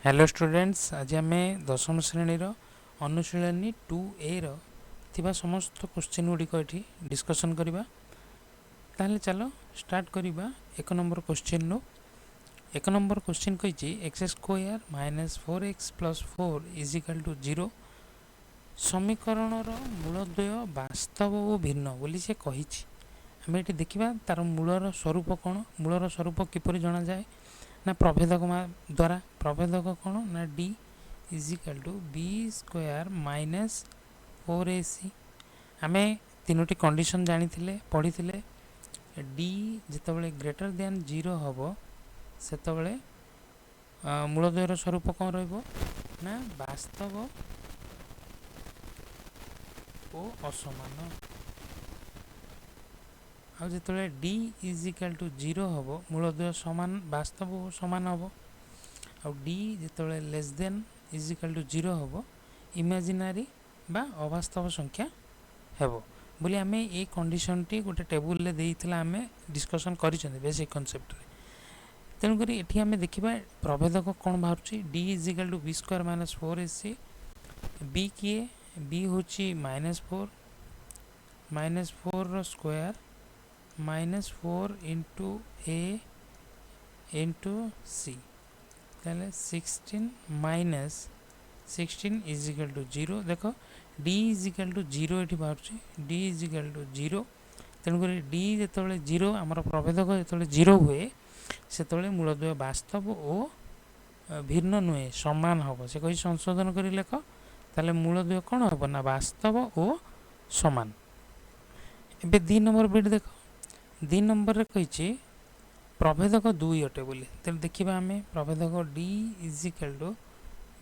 Hello students, आज आम दशम श्रेणी अनुशीलनी 2A थिबा समस्त क्वेश्चन गुड़िक ये डिस्कसन करवा। ताहले चलो स्टार्ट करवा। एक नंबर क्वेश्चन रो एक नंबर क्वेश्चन कही x square minus 4x plus 4 is equal to 0 समीकरण मूलद्वय वास्तव और भिन्न बोली से कही। आम ये देखा तार मूलर स्वरूप कौन, मूलर स्वरूप किपर जना जाए ना प्रभेदक द्वारा। प्रभेदक कौन ना D is equal to B square minus 4ac। आम तीनोटी कंडीशन जानी पढ़ी डी जितेबाला ग्रेटर दैन 0 हम से मूलद्वयर स्वरूप कौन रहा वास्तव और असमान। आते डी इज इक्वल टू 0 हम मूलद्वय समान वास्तव और समान हम। आ डी जिते less than is equal to 0 हम इमेजिनारी बा अवास्तव संख्या हेबो बोली आम ये कंडीशन टी गोटे टेबुल रे देइथिला आम डिस्कशन करिसें बेसिक कॉन्सेप्ट रे। तेणुक ये आम देखा प्रभेदक कौन बाहर D is equal to B square minus 4ac। B किए बी हूँ minus 4 square minus 4 into a into c ताले 16 माइनस 16 इज इक्वल टू 0। देख डी इज इक्वल टू 0 ये बाहर डी इज इक्वल टू 0। तेणुक डी जो 0 आमर प्रभेदक जो 0 हुए से मूलद्वय वास्तव और भिन्न नुहे समान हम से कही संशोधन कर लेख ताले मूलद्वय कौन हम ना वास्तव और समान। एबे 2 नंबर बिट देख 2 नंबर कही प्रभेदक 2 अटे बोली तेल देखा आम प्रभेदक D is equal to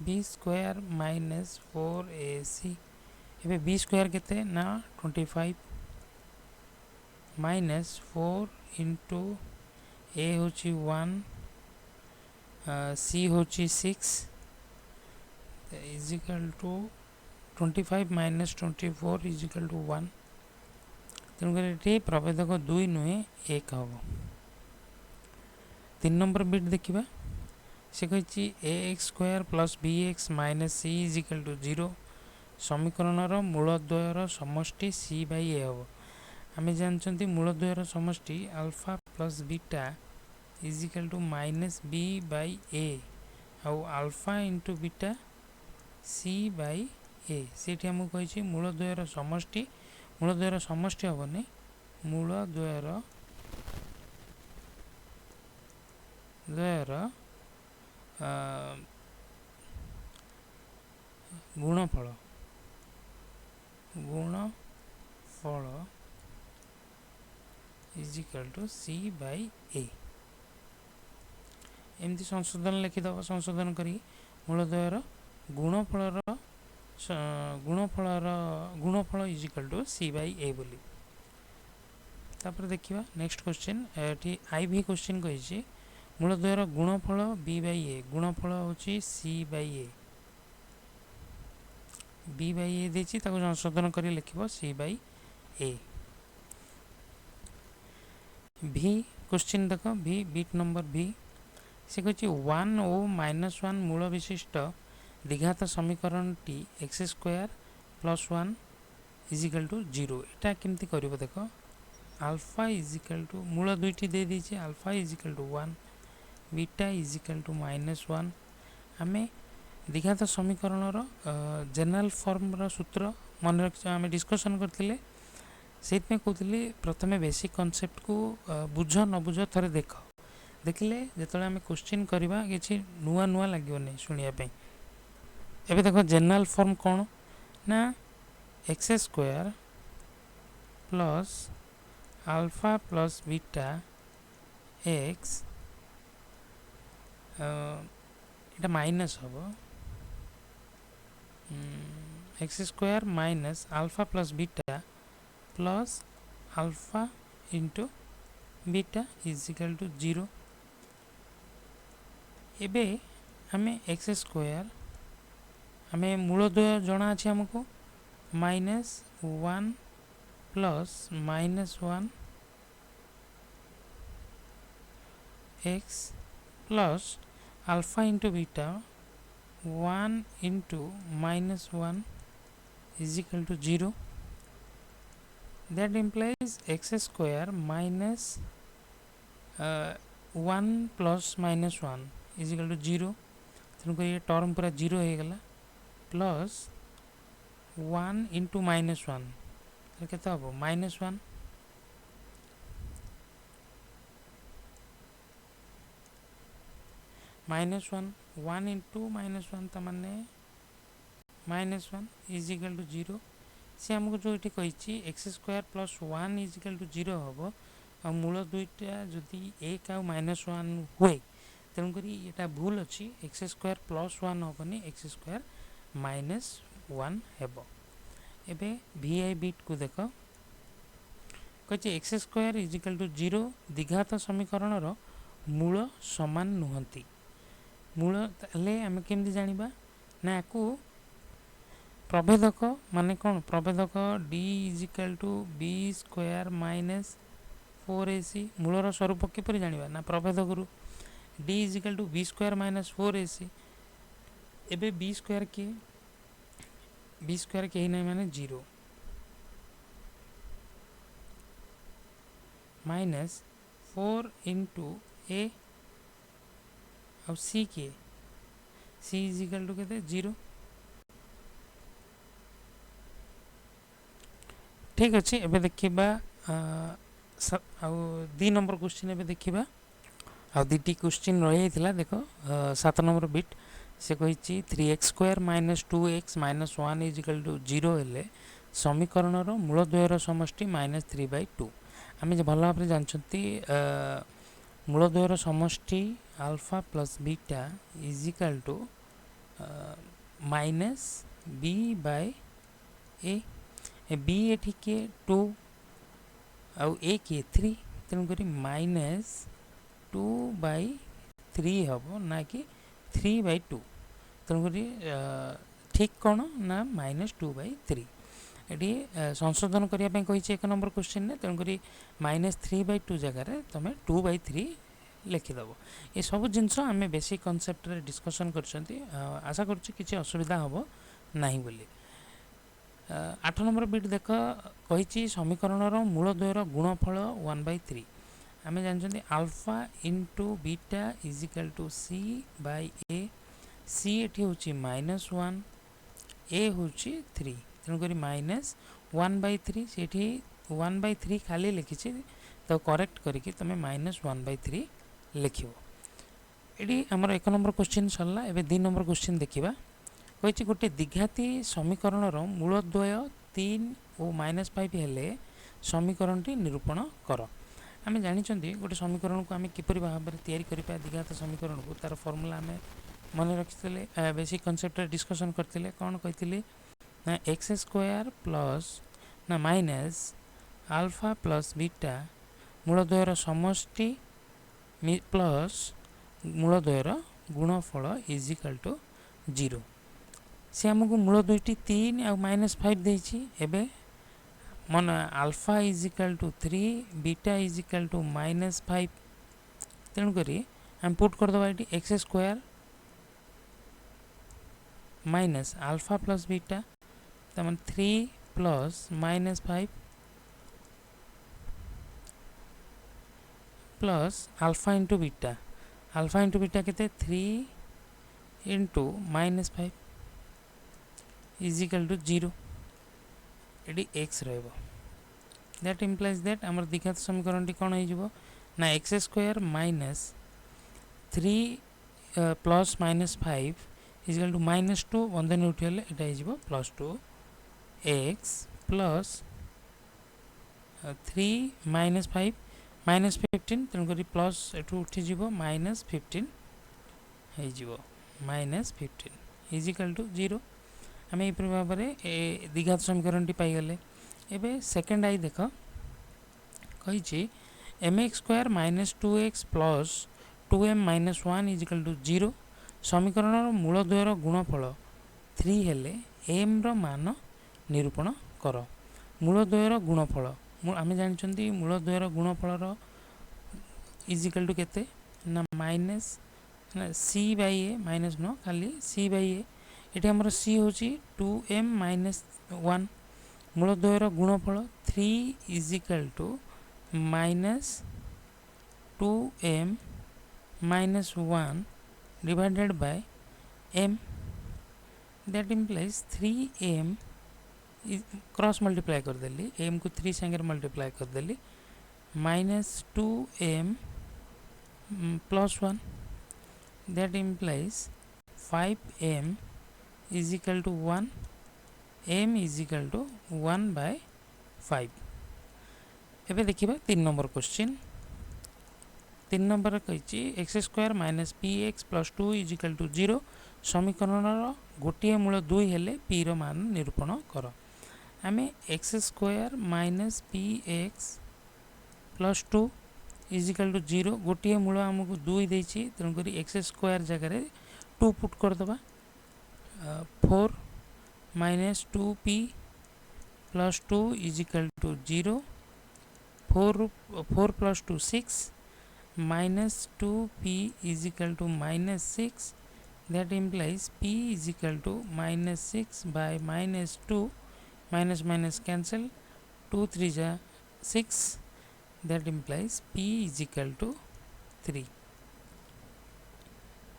B square minus 4ac। एबे बी स्क्वायर केते ना 25 माइनस 4 इंटू ए हूँ 1 सी हूँ 6 is equal to 25 minus 24 is equal to 1। तेणुक प्रभेदक 2 नुहे 1 हम। 3 नंबर बिट देखा से कही A X square plus B X minus C is equal to 0 समीकरण मूलद्वयर समष्टि सी बाई ए हम। आम जानते मूलद्वयर समष्टि alpha plus beta is equal to minus B by A आउ alpha into beta C by A. से आमको कही मूलद्वयर समष्टि हेनी मूलद्वयर गुणफल is equal to C by A. एमती संशोधन लिखिदेव संशोधन करी मूलद्वयर गुणफल is equal to C by A बोली। तापर देखिए नेक्स्ट क्वेश्चन ये आई भी क्वेश्चन कही मूलद्वयर गुणफल बी बाई ए गुणफल हूँ सी बाई ए। बी बाई ए देती संशोधन कर लिख सी बाई ए। भी क्वेश्चन देख भी बीट नंबर भी से कही 1 और -1 मूल विशिष्ट द्विघात समीकरण टी x square plus 1 is equal to 0 एटा केमती कर देख अल्फा इज इक्वल टू मूल दुईटी दे दीजिए alpha is equal to 1 beta is equal to -1। आम द्विघात समीकरण जनरल फॉर्म सूत्र मन रख आम डिस्कसन करते से कहते प्रथम बेसिक कॉन्सेप्ट को बुझ न बुझ थे देख देखिले जो आम क्वेश्चन करवा कि नुआ नुआ लगे नहीं शुणापी। एबे देखो जनरल फॉर्म कौन ना x square plus alpha plus beta x इटा माइनस हम x square minus alpha plus beta plus alpha into beta is equal to 0। एबे आम एक्स स्क्वायर आम मूलद्वय जना अच्छे आमको -1 plus -1 x plus alpha into beta 1 into minus 1 is equal to 0. That implies x square minus 1 plus minus 1 is equal to 0. तेणुक ये term पूरा 0 हो गला प्लस 1 इंटू माइनस 1 केते हम माइनस 1 माइनस 1 1 इंटू माइनस 1 तमाने माइनस 1 इज इक्वल टू 0. सी आमको जो ये कही x square plus 1 is equal to 0 हम आ मूल दुईटा जदि 1 आ माइनस 1 हुए तेणुक यहाँ भूल अच्छी एक्स स्क्वायर प्लस 1 हेनी एक्स स्क्वायर माइनस 1 हेब. एबे वी आई बिट को देख कही x square is equal to 0 द्विघात समीकरण मूल समान नुहति. मूल आम केमती जानिबा ना को प्रभेदक माने कौन प्रभेदक D is equal to B square minus 4ac मूलर स्वरूप किपर जानिबा ना प्रभेदक रु D is equal to B square minus 4ac. एबे बी स्क्वायर के नहीं माने 0 माइनस 4 इंटू ए और सी के सी इज इक्वल टू के 0. ठीक अच्छे. एबे देखिबा दी नंबर क्वेश्चन एबे देखिबा आ दीटी क्वेश्चन रही था देख 7 नंबर बिट से कही 3x square minus 2x minus 1 is equal to 0 हेले समीकरण मूल द्वयर समष्टि माइनस 3/2. आम भल भाव जानते मूल द्वयर समष्टि alpha plus beta is equal to minus b by a. B एठी के 2 आउ ए के 3 तेणुक माइनस 2/3 हम ना कि 3/2. तेणुक ठीक कौन ना माइनस 2/3 ये संशोधन करने कही एक नंबर क्वेश्चन ने. तेणुक माइनस 3/2 जगार तुम 2/3 लिखिदेव. ये सब जिनस आम बेसिक कनसेप्ट डिस्कसन कर आशा करुँच असुविधा हम ना बोली. 8 नंबर बिट देख कही समीकरण मूल द्वयर गुणफल 1/3. आम जानते alpha into beta is equal to c by a. C एटी हूँ माइनस 1 ए हूँ 3 तेणुक माइनस 1/3 से 1/3 खाली लिखी तो करेक्ट करके तुम माइनस 1/3 लिख. ये आमर 1 नंबर क्वेश्चन सरला. एबे 2 नंबर क्वेश्चन देखा कही गोटे द्विघाती समीकरण मूलद्वय 3 और माइनस 5 हेले समीकरण टी निरूपण कर. आम जानी गोटे समीकरण को आम किपर भाव में तैयारी करिपा द्विघात समीकरण को तार फॉर्मूला आम मन रखी बेसिक कनसेप्ट डिस्कसन करते कौन कही ना एक्स स्क्वायर प्लस ना माइनस अल्फा प्लस बीटा मूलद्वयर समष्टि प्लस मूलद्वयर गुणफल इज इक्वल टू 0. से आमको मूल दुईटी 3 आ माइनस 5 देछि. एबे मन alpha is equal to 3 beta is equal to minus 5 तेणुक आम पुट करदे ये x square minus alpha plus beta तमान 3 plus minus 5 plus alpha into beta के 3 into minus 5 is equal to 0. ये एक्स रहिबो. दैट इम्प्लाइज दैट आमर द्विघात समीकरण कौन हो ना x square minus 3 plus minus 5 is equal to minus 2 बंधन उठिले यहाँ plus 2 X plus 3 minus 5 minus 15 तेणुक प्लस एटू उठीज माइनस 15 हो माइनस 15 इज इक्वल टू 0. आम ये भाव में द्विघात समीकरण टी पाईगले. एबे सेकेंड आई देख कही m x square minus 2x plus 2m minus 1 is equal to 0 समीकरण मूल द्वयर गुणफल 3 हेले m रो मान निरूपण कर. मूल द्वयर गुणफल आम जानते मूल द्वयर गुणफल इज इक्वल टू केते ना minus c by a minus नो खाली सी बाई ए ये आमर सी हूँ 2m माइनस 1 मूलद्वयर गुणफल 3 is equal to minus 2m minus 1 divided by m, that implies 3m cross multiply करदेली m को 3 संगे मल्टीप्लाई करदेली minus 2m plus 1 that implies 5m is equal to 1, m is equal to 1 by 5। एबे देखिबा 3 number question. 3 number कही x square minus p x plus 2 is equal to 0 समीकरण गोटे मूल 2 हेले पी रो मान निरूपण कर। आम x square minus p x plus 2 is equal to 0 गोटे मूल आमको 2 देछि तेणुक एक्स स्क्वायर जगह 2 पुट करदे 4 minus 2p plus 2 is equal to 0 4 plus 2 6 minus 2p is equal to minus 6, that implies p is equal to minus 6 by minus 2, minus minus cancel 2 3 जा 6, that implies p is equal to 3।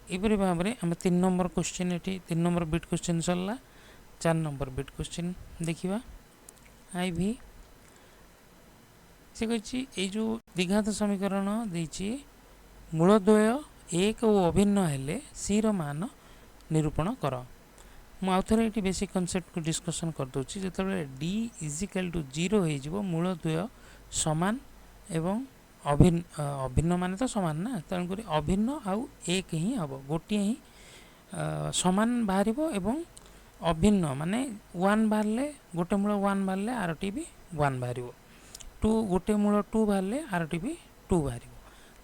एपरी भाव में आम 3 number question ये 3 number bit question सरला। 4 number bit question देखिबा। आई भी से कही जो द्विघात समीकरण देछि मूलद्वय एक और अभिन्न हेले सी रो मान निरूपण कर। मु आउ थरे एटी बेसिक कॉन्सेप्ट को डिस्कशन कर दोछि। जेतबे d इज इक्वल टू 0 हे जिवो मूलद्वय समान एवं अभिन्न माने तो समान ना, तेणु करी अभिन्न आउ एक ही हम गोटे ही समान बाहरिबो एवं अभिन्न माने 1 बाहरले गोटे मूल 1 बाहरले आरटी भी 1 बाहरिबो 2 गोटे मूल 2 बाहरले आरटी भी 2 बाहर।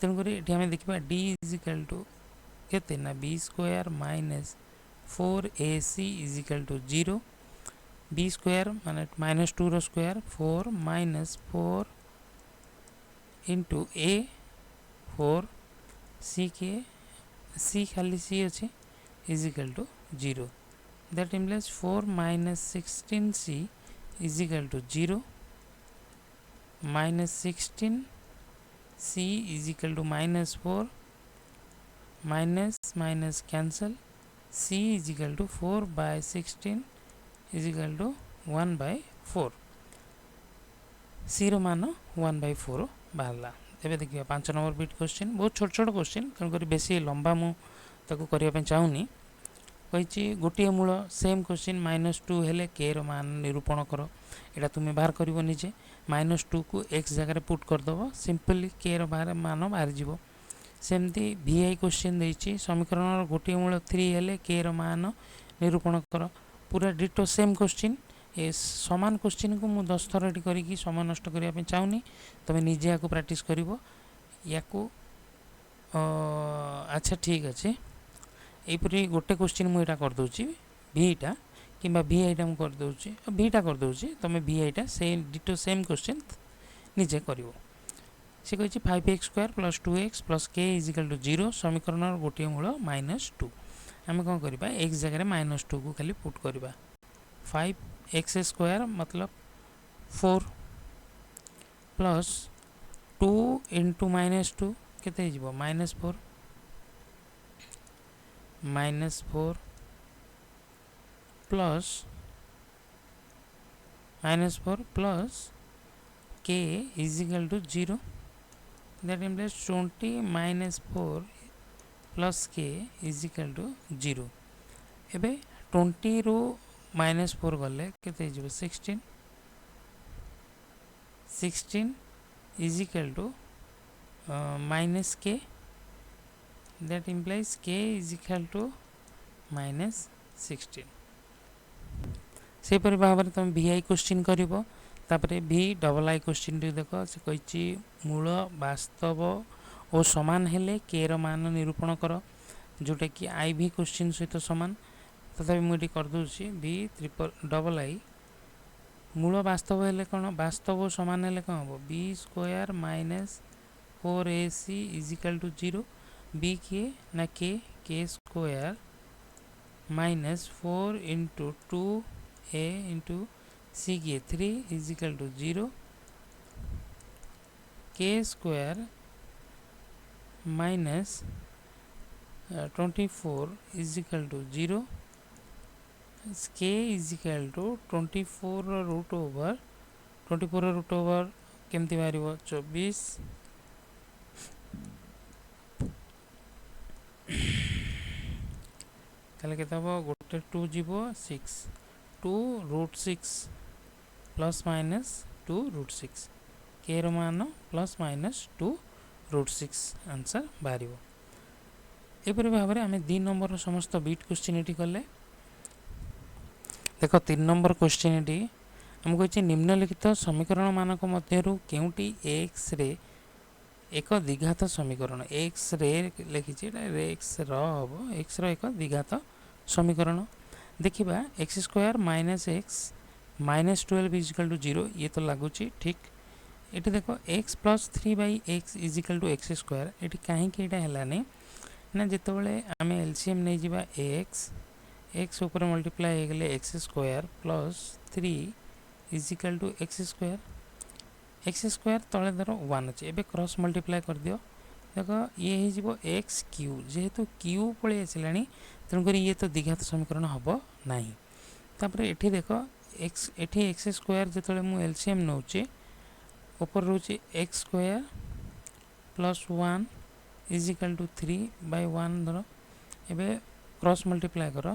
तेणुक ये आम देखा d इज इक्वल टू के ना b square minus 4ac is equal to 0 b square माने माइनस 2 रो square 4 minus 4 into a 4 c के c खाली c अच्छे is equal to 0, that implies 4 minus 16c is equal to 0 minus 16 c is equal to minus 4 minus minus cancel c is equal to 4 by 16 is equal to 1 by 4 c रो मान 1 by 4 बाहरला। एबे देखिए 5 number bit question बहुत छोट छोट question तेणुक बेसी लंबा मु ताको करिया चाहूनी। कही गोटे मूल सेम क्वेश्चन माइनस 2 हेले के रो मान निरूपण कर। एटा तुम्हें बाहर कर निजे माइनस 2 को x जगह पुट करदेव सिंपली के रो बाहर मान बाहर जीवो। सेमती vi क्वेश्चन देछि समीकरण गोटे मूल 3 हेले के रो मान निरूपण कर। पूरा डिटो सेम क्वेश्चन ए समान क्वेश्चन को मु 10 थर करी समय नष्ट करने चाहूनी। तुम निजे या प्रैक्टिस करिवो या अच्छा ठीक अच्छे यहीपरी गोटे क्वेश्चन मुझे कर दूची भीटा कि भिटा मुझे कर दूची भीटा कर दूची तुम भिटा सेम डिटो सेम क्वेश्चन निजे कर। सी कही 5x square plus 2x plus k is equal to 0 समीकरण गोटे मूल माइनस 2 आम कौन करवा x जगह माइनस 2 को खाली पुट करवा 5x स्क्वायर मतलब 4 प्लस 2 इंटू माइनस 2 केते हो minus 4 minus 4 plus minus 4 plus k is equal to 0, that implies 20 minus 4 plus k is equal to 0। एबे 20 रो माइनस 4 गले केते हो 16 16 is equal to minus k, that implies k is equal to minus 16। से पर भाव में तुम vi question करिवो तापरे भी डबल आई क्वेश्चन देख से कही मूल वास्तव और समान हेले के रो मान निरूपण कर जोटा कि आई भी क्वेश्चन सहित सामान तथा मुझे करदे भी ट्रिपल डबल आई मूल वास्तव हेले कौन वास्तव और समान हेले कौन हम b square minus 4ac is equal to 0 b किए ना के square minus 4 into 2a into c किए 3 इज इक्वल टू 0 के square minus 24 is equal to 0 k is equal to 24 root over 24 root over केमती बाहर 24 ताले केते हबो गोटे 2 जीवो 6 2 root 6 plus minus 2 root 6 k रो मान प्लस माइनस 2 रूट 6 आंसर बाहर एपरि भाव में आम 2 नंबर समस्त बीट क्वेश्चन ये कले देख 3 नंबर क्वेश्चन ये आमको कही निम्नलिखित समीकरण मानक मध्यरु केउटी एक्स रे एक द्विघात समीकरण एक्स रे लिखी एक्स हम एक्स एक द्विघात समीकरण देखा x square minus x minus 12 is equal to 0 ये तो लगुच ठीक ये देख x plus 3 by x is equal to x square ये कहीं है ना जिते आम एलसीएम नहीं जावा एक्स एक्स ऊपर मल्टीप्लाई हो गले x square plus 3 is equal to x square तले धर 1 अच्छे एवं क्रॉस मल्टीप्लाई कर दियो देख ये हो एक्स क्यू जेहेतु क्यू पलि आसला तेणुक ये तो द्विघात समीकरण हम ना ये देख एक्स एटी एक्स स्क्वायर जो मुझे एलसीएम नौचे ऊपर रोचे x square plus 1 is equal to 3 by 1 धर एवं क्रॉस मल्टीप्लाई कर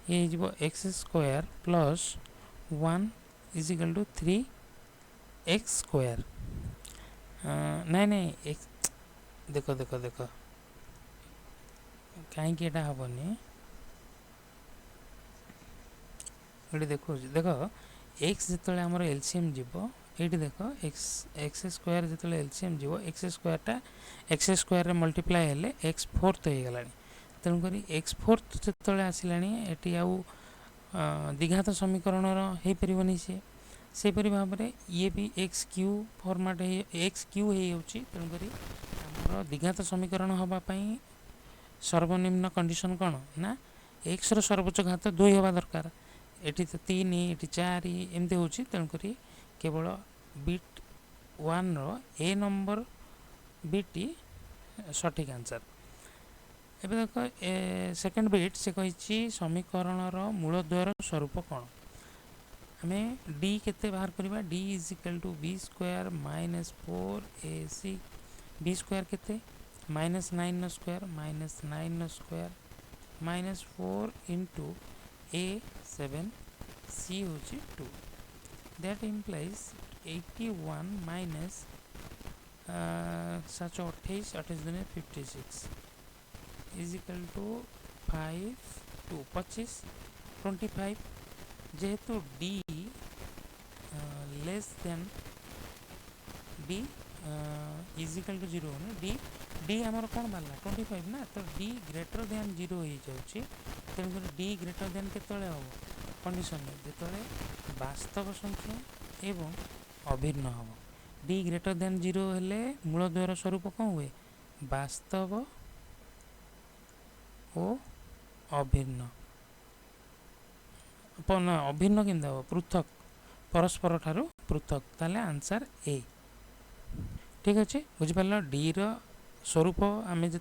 ये हो x square plus 1 is equal to 3 x square नहीं एक्स देख देख देख कहीं हेनी ये देखो देख एक्स जो आम एलसीएम जीव ये देख एक्स एक्स स्क्वायर जो एलसीएम जीव x square x square multiply हेले एक्स फोर्थ हो गला तेणुक एक्स फोर्थ जो आसला ये आउ द्विघात समीकरण हो पारनी सेपरी भाव में ये भी x Q format x Q हो तेणुक आमर द्विघात समीकरण हाँपाई सर्वनिम्न कंडीशन कौन ना एक्स सर्वोच्च घात 2 हवा दरकार ये तो 3 ये 4 एमती हो तेणुक केवल बिट 1 ए नंबर बिट सठिक आंसर एबे देख सेकेंड बिट से कही समीकरण मूलद्वार स्वरूप कौन आम डी केते बाहर करवा D is equal to B square minus 4ac b square केते minus 9 square minus 9 square minus 4 into a 7 c हूँ 2 दैट इम्प्लाइज 81 माइनस 28 दिन 56 इज इक्वल टू 5 टू 25 25 जेहेतु D less than D is equal to 0 D D आमर कौन बाहर 25 ना तो D greater than 0 हो जाऊँगी तेणुक डी ग्रेटर देन के हम कंडीशन जो वास्तव संख्या एवं अभिन्न हम डी ग्रेटर देन 0 हेले मूलद्वार स्वरूप कौन हुए वास्तव ओ अभिन्न अभिन्न केमती हम पृथक परस्पर ठारू पृथक ताले आंसर ए ठीक अच्छे बुझिपार डी स्वरूप आम जो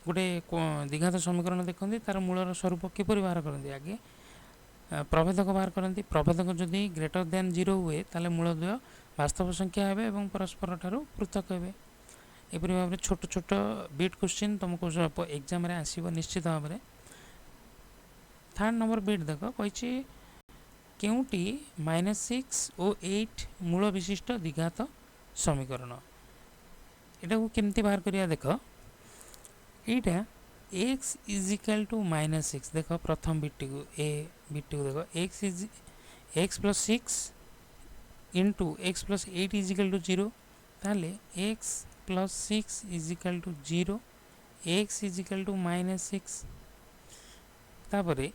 गोटे द्विघात समीकरण देखते तार मूलर स्वरूप किपर बाहर करते आगे प्रभेदक बाहर करती प्रभेदक जदि ग्रेटर देन 0 हुए ताले मूलद्वय वास्तव संख्या हे और परस्पर ठारू पृथक हे एपरी भाव में छोट छोट बीट क्वेश्चन तुमको एग्जाम आसव निश्चित भाव में थर्ड नंबर बीट देख कही केउटी -6 और 8 मूल विशिष्ट द्विघात समीकरण यहाँ को केमती बाहर करिया देख यहाँ x इज इक्वल टू -6 देख प्रथम बीटी को ए बीटी को देख x is x plus 6 into x plus 8 is equal to 0 ताले x plus 6 is equal to 0 x is equal to -6 तापरे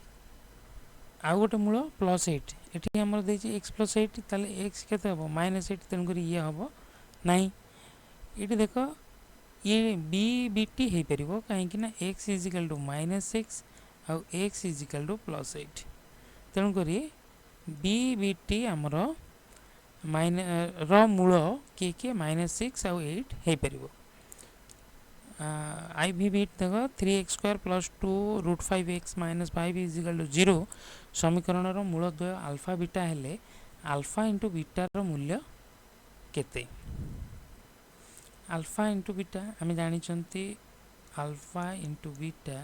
आउ गोटे मूल प्लस 8 ये आमर देखिए एक्स प्लस 8 ताले एक्स केते हम -8 तेणुक ये हम ना ये देख ये बी बीटी हो पार कहीं एक्स इजिकल टू -6 आउ एक्स इजिकल टू +8 तेणुक बी बीटी आमर मूल किए किए -6 आउ 8 हो पार आई भी बीट देख 3x² + 2 √5x - 5 इजिकल टू 0 समीकरण मूल द्वय अल्फा बीटा हेले अल्फा इंटू बीटार मूल्य केते अल्फा इंटू बीटा आम जानी अल्फा इंटू बीटा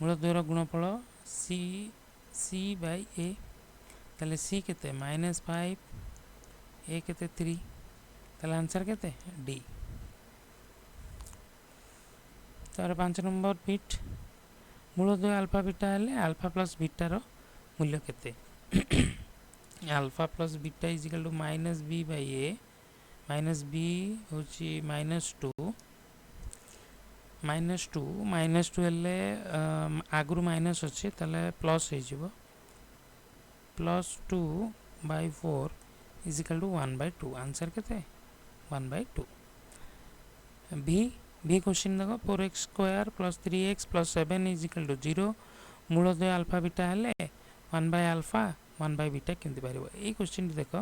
मूल द्वयर गुणफल सी सी बाय ए ताले सी केते -5 ए केते 3 ताले आंसर केते डी। तार 5 नंबर बीट मूल द्वय अल्फा बीटा हेले अल्फा प्लस बीटार मूल्य केते alpha plus beta is equal to -b by a -b होची -2 हेले आगुरु माइनस अच्छे ताले प्लस हो जिवो +2 बाय 4 इजिकल टू 1/2 आंसर केते 1/2। भी क्वेश्चन देख 4x² + 3x + 7 इजिकल टू 0 मूल द्वय अल्फा बीटा हेले 1/α 1/बीटा केमती पारिबो ए क्वेश्चन देख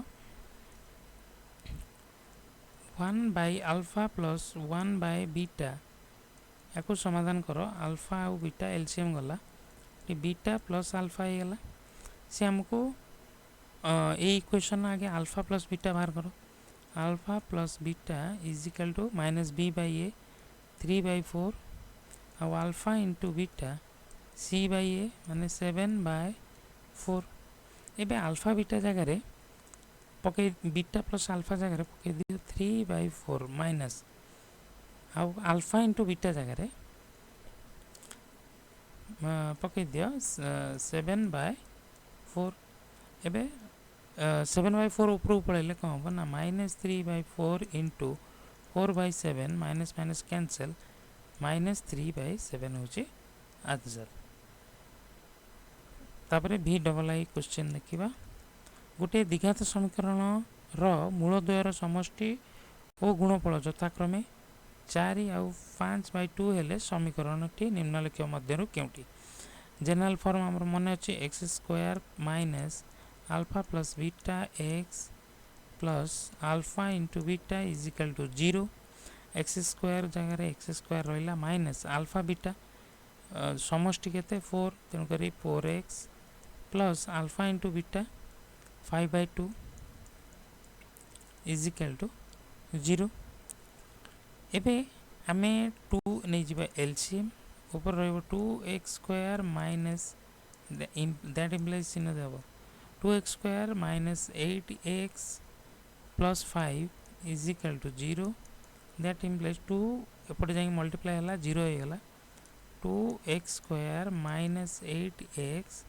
1/α + 1/बीटा या समाधान कर अल्फा आउ बीटा एलसीएम गला बीटा प्लस अल्फा हो गला से हमको ये इक्वेशन आगे अल्फा प्लस बीटा बाहर करो alpha plus beta is equal to -b by a 3/4 आउ alpha into beta c by a माने 7/4 एबे अल्फा बीटा जगह पके बीटा प्लस अल्फा जगह पके दियो 3/4 माइनस आउ अल्फा इंटू बीटा जगह पके दियो 7/4 एबे 7/4 ऊपर पड़े कौन हम ना -3/4 इंटू 4/7 माइनस माइनस कैंसल -3/7 होची आंसर। तापरे भी डबल आई क्वेश्चन देखिबा गोटे द्विघात समीकरण रो मूल द्वयर समष्टि और गुणफल यथाक्रमे 4 आउ 5/2 हेले समीकरणटी निम्नलिखित मध्यरु केउटी जनरल फॉर्म हमर मन अछि x² - alpha plus beta x plus alpha into beta is equal to 0 x² जगह x² रहिला माइनस अल्फा बीटा समष्टि केते 4 तेणु करी 4x plus alpha into beta 5/2 is equal to 0 एबे आमे 2 नहीं जिबा एलसीएम ऊपर रहबो 2x² माइनस दैट इम्प्लाइज चिन्ह देबो 2x² - 8x plus 5 is equal to 0 that implies 2 एपटे जाई मल्टीप्लाई हला 0 हो गला 2x² - 8x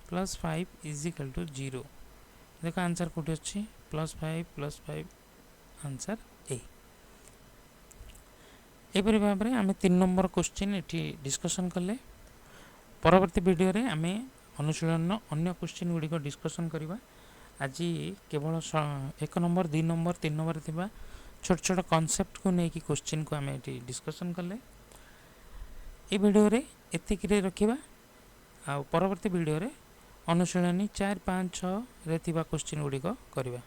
plus 5 is equal to 0 देखो आंसर कोठी अछि +5 आंसर ए। एपरि भाव में आम 3 नंबर क्वेश्चन ये डिस्कसन कले परवर्ती वीडियो रे आम अनुशीलन अन्य क्वेश्चन गुड़िक डिस्कसन करवा आज केवल 1 नंबर 2 नंबर 3 नंबर थिबा छोट छोट कॉन्सेप्ट को लेकिन क्वेश्चन को आम ये डिस्कसन कले ये वीडियो रे एतिक रे रखिबा आ परवर्ती वीडियो रे अनुशीलनी 4 5 6 रे थिबा क्वेश्चन गुड़िक करवा।